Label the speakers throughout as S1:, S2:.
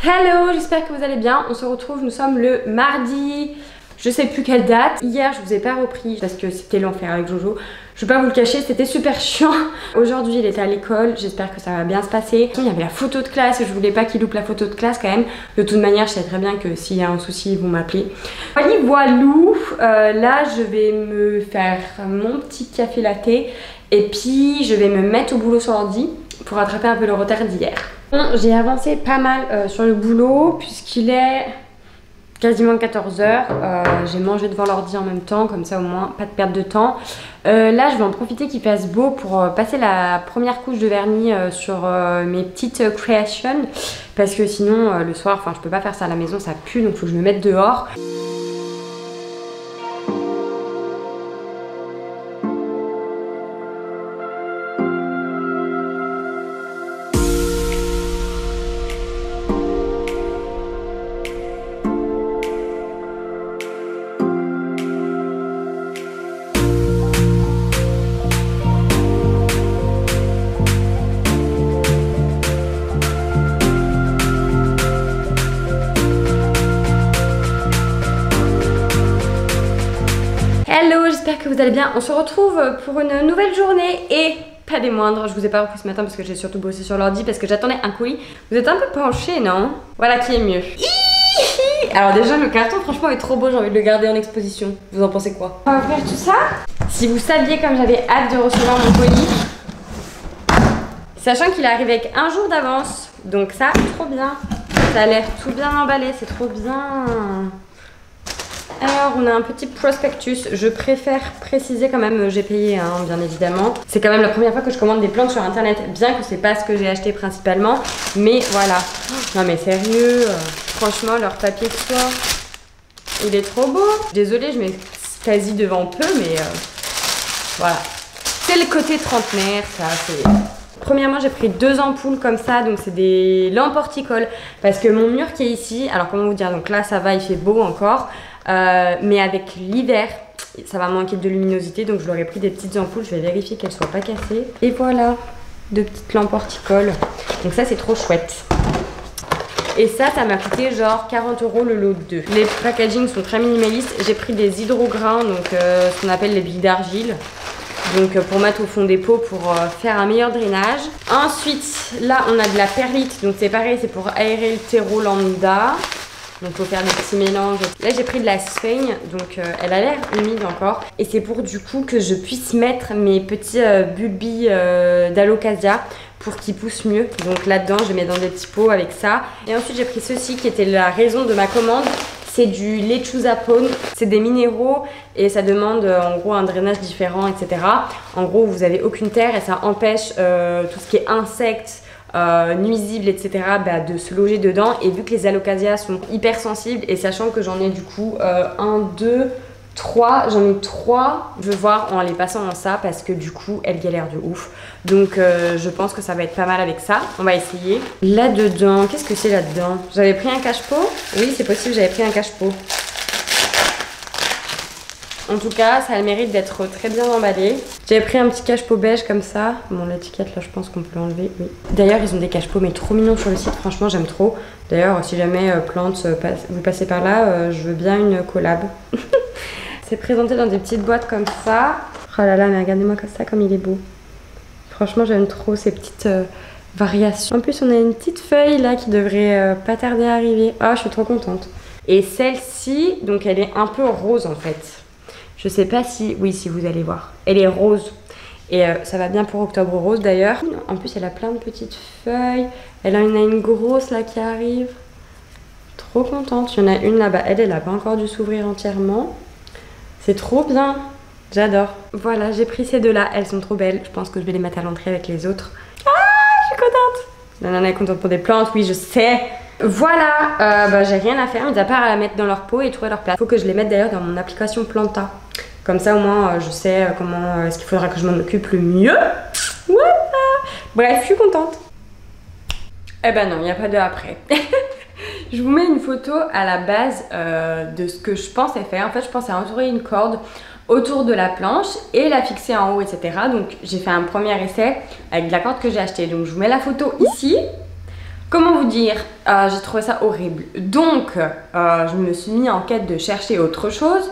S1: Hello, j'espère que vous allez bien. On se retrouve, nous sommes le mardi, je sais plus quelle date. Hier, je vous ai pas repris parce que c'était l'enfer avec Jojo. Je vais pas vous le cacher, c'était super chiant. Aujourd'hui, il était à l'école, j'espère que ça va bien se passer. Il y avait la photo de classe et je voulais pas qu'il loupe la photo de classe quand même. De toute manière, je sais très bien que s'il y a un souci, ils vont m'appeler. Voilou, là, je vais me faire mon petit café latte et puis je vais me mettre au boulot sur l'ordi pour rattraper un peu le retard d'hier. Bon, j'ai avancé pas mal sur le boulot puisqu'il est quasiment 14 h. J'ai mangé devant l'ordi en même temps, comme ça au moins pas de perte de temps. Là je vais en profiter qu'il fasse beau pour passer la première couche de vernis sur mes petites créations parce que sinon le soir, enfin je peux pas faire ça à la maison, ça pue, donc faut que je me mette dehors. Hello, j'espère que vous allez bien. On se retrouve pour une nouvelle journée et pas des moindres. Je vous ai pas repris ce matin parce que j'ai surtout bossé sur l'ordi parce que j'attendais un colis. Vous êtes un peu penché, non? Voilà qui est mieux. Alors déjà le carton franchement est trop beau, j'ai envie de le garder en exposition. Vous en pensez quoi? On va ouvrir tout ça. Si vous saviez comme j'avais hâte de recevoir mon colis, sachant qu'il est arrivé avec un jour d'avance, donc ça trop bien. Ça a l'air tout bien emballé, c'est trop bien. Alors on a un petit prospectus, je préfère préciser quand même, j'ai payé hein, bien évidemment. C'est quand même la première fois que je commande des plantes sur internet, bien que c'est pas ce que j'ai acheté principalement. Mais voilà, non mais sérieux, franchement leur papier de soie, il est trop beau. Désolée je mets quasi devant peu mais voilà. C'est le côté trentenaire ça, c'est... Premièrement j'ai pris 2 ampoules comme ça, donc c'est des lampes horticoles. Parce que mon mur qui est ici, alors comment vous dire, donc là ça va, il fait beau encore. Mais avec l'hiver ça va manquer de luminosité, donc je leur ai pris des petites ampoules. Je vais vérifier qu'elles soient pas cassées. Et voilà, 2 petites lampes horticoles. Donc ça c'est trop chouette. Et ça m'a coûté genre 40 € le lot de 2. Les packaging sont très minimalistes. J'ai pris des hydrograins, donc ce qu'on appelle les billes d'argile. Donc pour mettre au fond des pots pour faire un meilleur drainage. Ensuite là on a de la perlite, donc c'est pareil, c'est pour aérer le terreau lambda. Donc faut faire des petits mélanges. Là j'ai pris de la sphaigne, donc elle a l'air humide encore. Et c'est pour du coup que je puisse mettre mes petits bulbis d'alocasia pour qu'ils poussent mieux. Donc là-dedans je les mets dans des petits pots avec ça. Et ensuite j'ai pris ceci qui était la raison de ma commande. C'est du lechuza pone, c'est des minéraux et ça demande en gros un drainage différent, etc. En gros vous avez aucune terre et ça empêche tout ce qui est insectes, nuisibles, etc. De se loger dedans. Et vu que les alocasias sont hyper sensibles et sachant que j'en ai du coup 1, 2, 3, j'en ai 3, je vais voir en les passant en ça parce que du coup elles galèrent de ouf. Donc je pense que ça va être pas mal avec ça. On va essayer. Là dedans, qu'est-ce que c'est là dedans? J'avais pris un cache-pot. Oui c'est possible, j'avais pris un cache-pot. En tout cas, ça a le mérite d'être très bien emballé. J'avais pris un petit cache-pot beige comme ça. Bon, l'étiquette là, je pense qu'on peut l'enlever. Oui. D'ailleurs, ils ont des cache-pots mais trop mignons sur le site. Franchement, j'aime trop. D'ailleurs, si jamais Plantes, vous passez par là, je veux bien une collab. C'est présenté dans des petites boîtes comme ça. Oh là là, mais regardez-moi ça comme il est beau. Franchement, j'aime trop ces petites variations. En plus, on a une petite feuille là qui devrait pas tarder à arriver. Ah, je suis trop contente. Et celle-ci, donc elle est un peu rose en fait. Je sais pas si... Oui, si vous allez voir. Elle est rose. Et ça va bien pour octobre rose d'ailleurs. En plus, elle a plein de petites feuilles. Elle en a une grosse là qui arrive. Trop contente. Il y en a une là-bas. Elle a pas encore dû s'ouvrir entièrement. C'est trop bien. J'adore. Voilà, j'ai pris ces 2 là. Elles sont trop belles. Je pense que je vais les mettre à l'entrée avec les autres. Ah, je suis contente. La nana est contente pour des plantes. Oui, je sais. Voilà, j'ai rien à faire, mis à part à la mettre dans leur pot et trouver leur place. Faut que je les mette d'ailleurs dans mon application Planta. Comme ça au moins je sais comment est-ce qu'il faudra que je m'en occupe le mieux. Voilà. Bref, je suis contente. Eh ben non, il n'y a pas de après. Je vous mets une photo à la base de ce que je pensais faire. En fait, je pensais entourer une corde autour de la planche et la fixer en haut, etc. Donc j'ai fait un premier essai avec de la corde que j'ai achetée. Donc je vous mets la photo ici. Comment vous dire, j'ai trouvé ça horrible. Donc, je me suis mis en quête de chercher autre chose.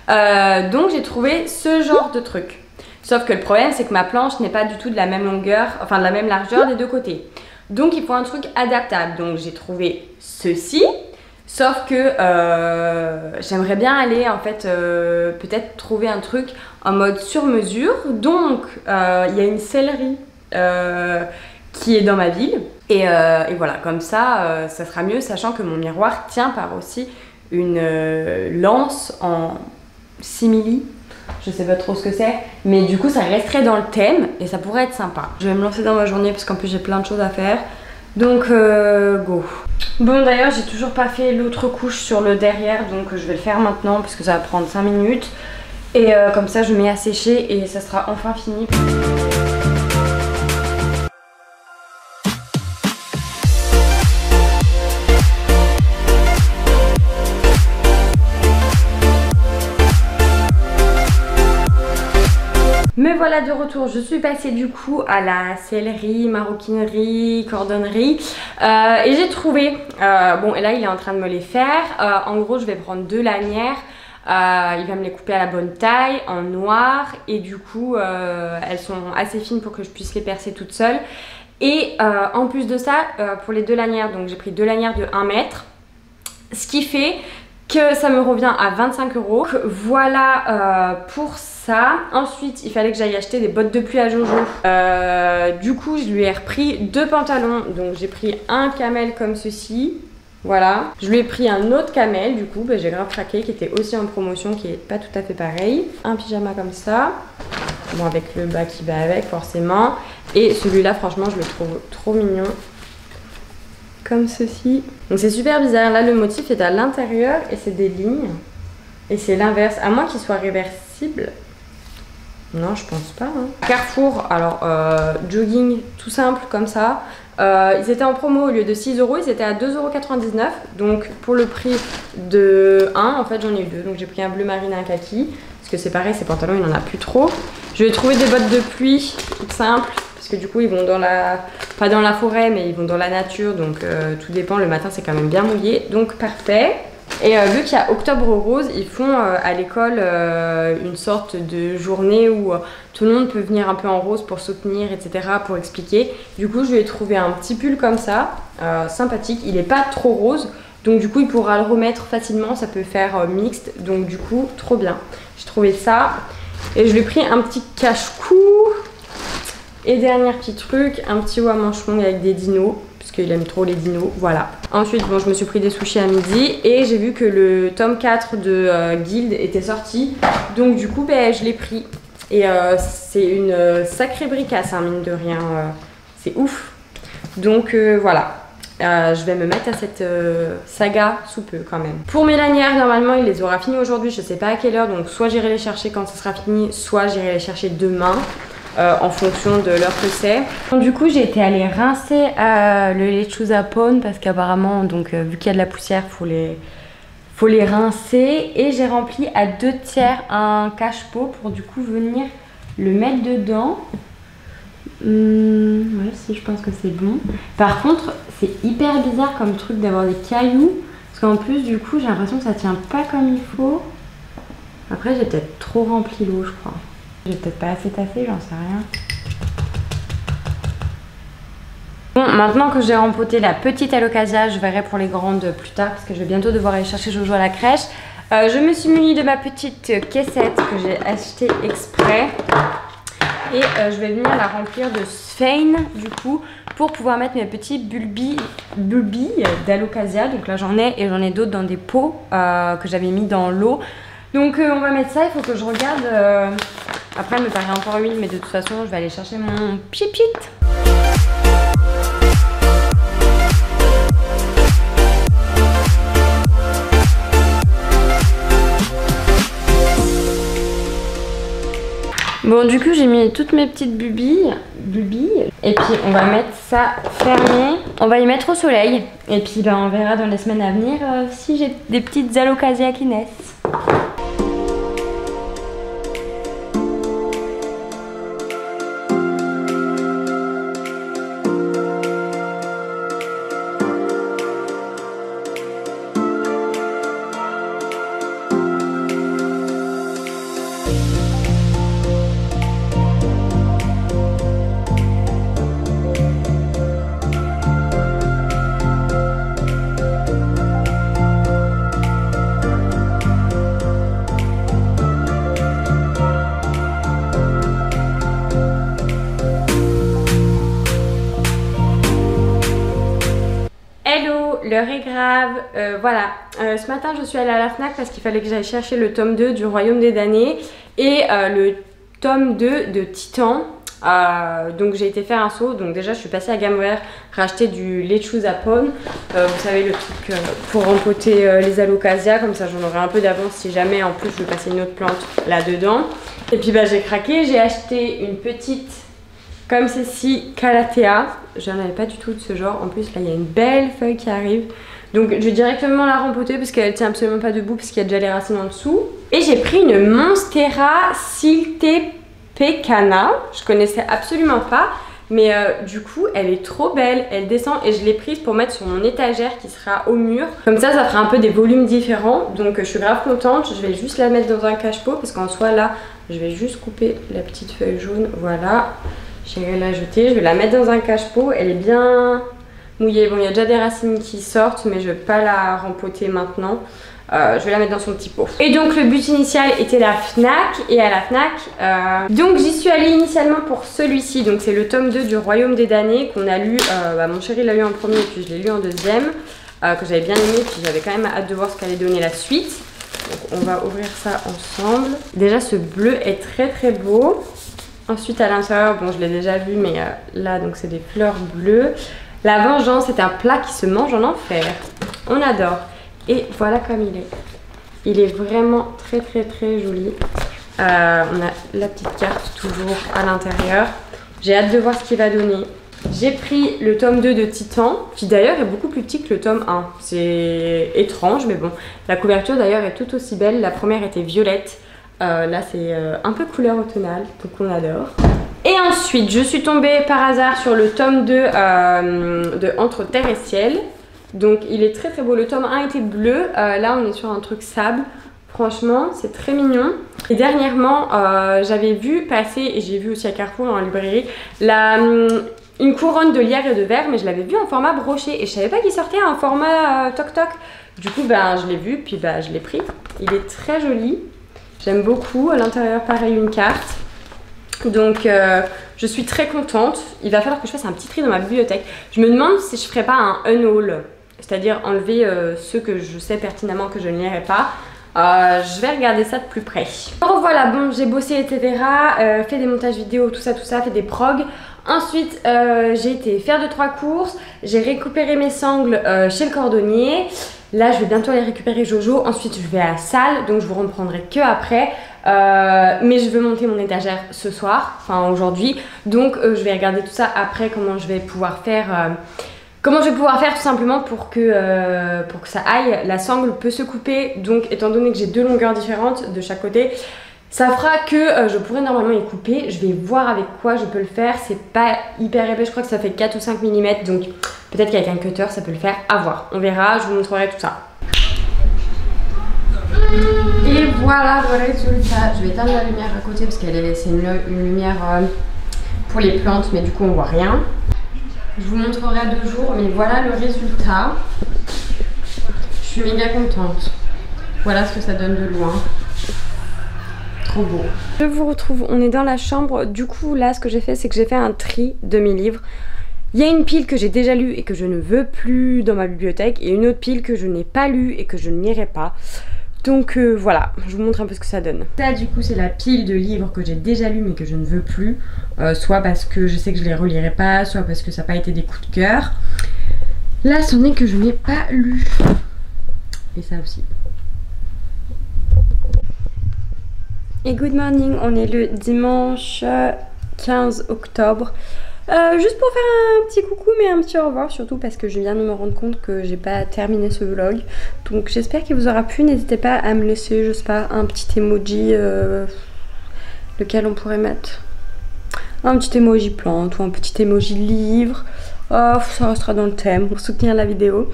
S1: Donc, j'ai trouvé ce genre de truc. Sauf que le problème, c'est que ma planche n'est pas du tout de la même longueur, enfin de la même largeur des deux côtés. Donc, il faut un truc adaptable. Donc, j'ai trouvé ceci. Sauf que j'aimerais bien aller, en fait, peut-être trouver un truc en mode sur mesure. Donc, il y a une sellerie qui est dans ma ville. Et voilà, comme ça, ça sera mieux, sachant que mon miroir tient par aussi une lance en simili. Je sais pas trop ce que c'est, mais du coup ça resterait dans le thème et ça pourrait être sympa. Je vais me lancer dans ma journée parce qu'en plus j'ai plein de choses à faire. Donc go. Bon, d'ailleurs j'ai toujours pas fait l'autre couche sur le derrière, donc je vais le faire maintenant parce que ça va prendre 5 minutes. Et comme ça je mets à sécher et ça sera enfin fini. Me voilà de retour, je suis passée du coup à la sellerie, maroquinerie, cordonnerie et j'ai trouvé, bon et là il est en train de me les faire, en gros je vais prendre 2 lanières, il va me les couper à la bonne taille, en noir et du coup elles sont assez fines pour que je puisse les percer toute seule. Et en plus de ça, pour les 2 lanières, donc j'ai pris 2 lanières de 1 mètre, ce qui fait que ça me revient à 25 €. Voilà pour ça. Ensuite, il fallait que j'aille acheter des bottes de pluie à Jojo. Du coup, je lui ai repris 2 pantalons. Donc, j'ai pris un camel comme ceci. Voilà. Je lui ai pris un autre camel, du coup, j'ai grave craqué, qui était aussi en promotion, qui est pas tout à fait pareil. Un pyjama comme ça. Bon, avec le bas qui va avec, forcément. Et celui-là, franchement, je le trouve trop mignon. Comme ceci. Donc c'est super bizarre, là le motif est à l'intérieur et c'est des lignes. Et c'est l'inverse, à moins qu'il soit réversible. Non, je pense pas. Hein. Carrefour, alors jogging tout simple comme ça. Ils étaient en promo au lieu de 6 €, ils étaient à 2,99 €. Donc pour le prix de 1, en fait j'en ai eu 2. Donc j'ai pris un bleu marine et un kaki. Parce que c'est pareil, ces pantalons il n'en a plus trop. Je vais trouver des bottes de pluie toutes simples. Parce que du coup ils vont dans la... pas dans la forêt mais ils vont dans la nature. Donc tout dépend, le matin c'est quand même bien mouillé. Donc parfait. Et vu qu'il y a Octobre Rose, ils font à l'école une sorte de journée où tout le monde peut venir un peu en rose pour soutenir, etc., pour expliquer. Du coup, je lui ai trouvé un petit pull comme ça, sympathique. Il n'est pas trop rose, donc du coup, il pourra le remettre facilement. Ça peut faire mixte, donc du coup, trop bien. J'ai trouvé ça. Et je lui ai pris un petit cache-cou. Et dernier petit truc, un petit haut à manches longues avec des dinos. Parce qu'il aime trop les dinos, voilà. Ensuite, bon, je me suis pris des sushis à midi et j'ai vu que le tome 4 de Guild était sorti. Donc du coup, je l'ai pris. Et c'est une sacrée bricasse, hein, mine de rien. C'est ouf. Donc voilà. Je vais me mettre à cette saga sous peu quand même. Pour mes lanières, normalement, il les aura fini aujourd'hui. Je sais pas à quelle heure. Donc soit j'irai les chercher quand ça sera fini, soit j'irai les chercher demain. En fonction de l'heure que c'est. Du coup j'ai été aller rincer le lechuza pone parce qu'apparemment donc vu qu'il y a de la poussière faut les rincer et j'ai rempli à 2/3 un cache-pot pour du coup venir le mettre dedans. Ouais, si je pense que c'est bon. Par contre c'est hyper bizarre comme truc d'avoir des cailloux parce qu'en plus du coup j'ai l'impression que ça tient pas comme il faut. Après j'ai peut-être trop rempli l'eau je crois. J'ai peut-être pas assez tassé, j'en sais rien. Bon, maintenant que j'ai rempoté la petite Alocasia, je verrai pour les grandes plus tard parce que je vais bientôt devoir aller chercher Jojo à la crèche. Je me suis munie de ma petite caissette que j'ai achetée exprès. Et je vais venir la remplir de Svein du coup pour pouvoir mettre mes petits bulbilles d'Alocasia. Donc là j'en ai et j'en ai d'autres dans des pots que j'avais mis dans l'eau. Donc on va mettre ça, il faut que je regarde. Après elle me paraît encore humide mais de toute façon je vais aller chercher mon pipit. Bon du coup j'ai mis toutes mes petites bulbilles et puis on va mettre ça fermé. On va y mettre au soleil et puis on verra dans les semaines à venir si j'ai des petites Alocasia qui naissent. l'heure est grave. Voilà, ce matin je suis allée à la Fnac parce qu'il fallait que j'aille chercher le tome 2 du Royaume des damnés et le tome 2 de Titan. Donc j'ai été faire un saut, donc déjà je suis passée à Gamware racheter du Lechoose Apone, vous savez le truc pour rempoter les alocasia, comme ça j'en aurai un peu d'avance si jamais en plus je veux passer une autre plante là dedans. Et puis bah j'ai craqué, j'ai acheté une petite comme celle-ci Calathea, j'en avais pas du tout de ce genre, en plus là il y a une belle feuille qui arrive. Donc je vais directement la rempoter parce qu'elle tient absolument pas debout parce qu'il y a déjà les racines en dessous. Et j'ai pris une Monstera Siltepecana, je connaissais absolument pas, mais du coup elle est trop belle, elle descend et je l'ai prise pour mettre sur mon étagère qui sera au mur. Comme ça fera un peu des volumes différents, donc je suis grave contente. Je vais juste la mettre dans un cache-pot parce qu'en soi là je vais juste couper la petite feuille jaune, voilà. J'irai la jeter, je vais la mettre dans un cache-pot, elle est bien mouillée. Bon il y a déjà des racines qui sortent mais je vais pas la rempoter maintenant. Je vais la mettre dans son petit pot. Et donc le but initial était la Fnac. Et à la Fnac, donc j'y suis allée initialement pour celui-ci. Donc c'est le tome 2 du Royaume des damnés qu'on a lu. Mon chéri l'a lu en premier et puis je l'ai lu en deuxième. Que j'avais bien aimé. Puis j'avais quand même hâte de voir ce qu'allait donner la suite. Donc on va ouvrir ça ensemble. Déjà ce bleu est très très beau. Ensuite à l'intérieur, bon je l'ai déjà vu mais là donc c'est des fleurs bleues. La vengeance est un plat qui se mange en enfer. On adore. Et voilà comme il est. Il est vraiment très très très joli. On a la petite carte toujours à l'intérieur. J'ai hâte de voir ce qu'il va donner. J'ai pris le tome 2 de Titan, qui d'ailleurs est beaucoup plus petit que le tome 1. C'est étrange mais bon. La couverture d'ailleurs est tout aussi belle. La première était violette. Là c'est un peu couleur automnale, donc on adore. Et ensuite je suis tombée par hasard sur le tome 2 de Entre terre et ciel. Donc il est très très beau, le tome 1 était bleu, là on est sur un truc sable, franchement c'est très mignon. Et dernièrement j'avais vu passer, et j'ai vu aussi à Carrefour en librairie, une couronne de lierre et de verre, mais je l'avais vu en format broché et je savais pas qu'il sortait en format toc toc. Du coup ben, je l'ai vu, puis ben, je l'ai pris. Il est très joli, j'aime beaucoup, à l'intérieur pareil une carte. Donc je suis très contente. Il va falloir que je fasse un petit tri dans ma bibliothèque. Je me demande si je ferais pas un unhaul, c'est-à-dire enlever ceux que je sais pertinemment que je ne lirai pas. Je vais regarder ça de plus près. Alors voilà, bon j'ai bossé etc, fait des montages vidéo, tout ça, fait des progs. Ensuite j'ai été faire 2-3 courses, j'ai récupéré mes sangles chez le cordonnier. Là je vais bientôt aller récupérer Jojo, ensuite je vais à la salle, donc je vous reprendrai que après. Mais je veux monter mon étagère ce soir, enfin aujourd'hui, donc je vais regarder tout ça après, comment je vais pouvoir faire tout simplement pour que ça aille. La sangle peut se couper, donc étant donné que j'ai 2 longueurs différentes de chaque côté, ça fera que je pourrais normalement y couper. Je vais voir avec quoi je peux le faire, c'est pas hyper épais, je crois que ça fait 4 ou 5 mm, donc peut-être qu'avec un cutter ça peut le faire, à voir, on verra, je vous montrerai tout ça. Et voilà le résultat. Je vais éteindre la lumière à côté parce qu'elle c'est une lumière pour les plantes, mais du coup on voit rien. Je vous montrerai à 2 jours, mais voilà le résultat. Je suis méga contente. Voilà ce que ça donne de loin. Trop beau. Je vous retrouve, on est dans la chambre. Du coup là ce que j'ai fait, c'est que j'ai fait un tri de mes livres. Il y a une pile que j'ai déjà lue et que je ne veux plus dans ma bibliothèque, et une autre pile que je n'ai pas lue et que je ne lirai pas. Donc voilà, je vous montre un peu ce que ça donne. Ça du coup c'est la pile de livres que j'ai déjà lus mais que je ne veux plus. Soit parce que je sais que je les relirai pas, soit parce que ça n'a pas été des coups de cœur. Là c'en est que je n'ai pas lu. Et ça aussi. Et good morning, on est le dimanche 15 octobre. Juste pour faire un petit coucou mais un petit au revoir, surtout parce que je viens de me rendre compte que j'ai pas terminé ce vlog. Donc j'espère qu'il vous aura plu, n'hésitez pas à me laisser, je sais pas, un petit emoji, lequel on pourrait mettre. Un petit emoji plante ou un petit emoji livre. Ça restera dans le thème pour soutenir la vidéo.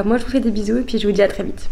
S1: Moi je vous fais des bisous et puis je vous dis à très vite.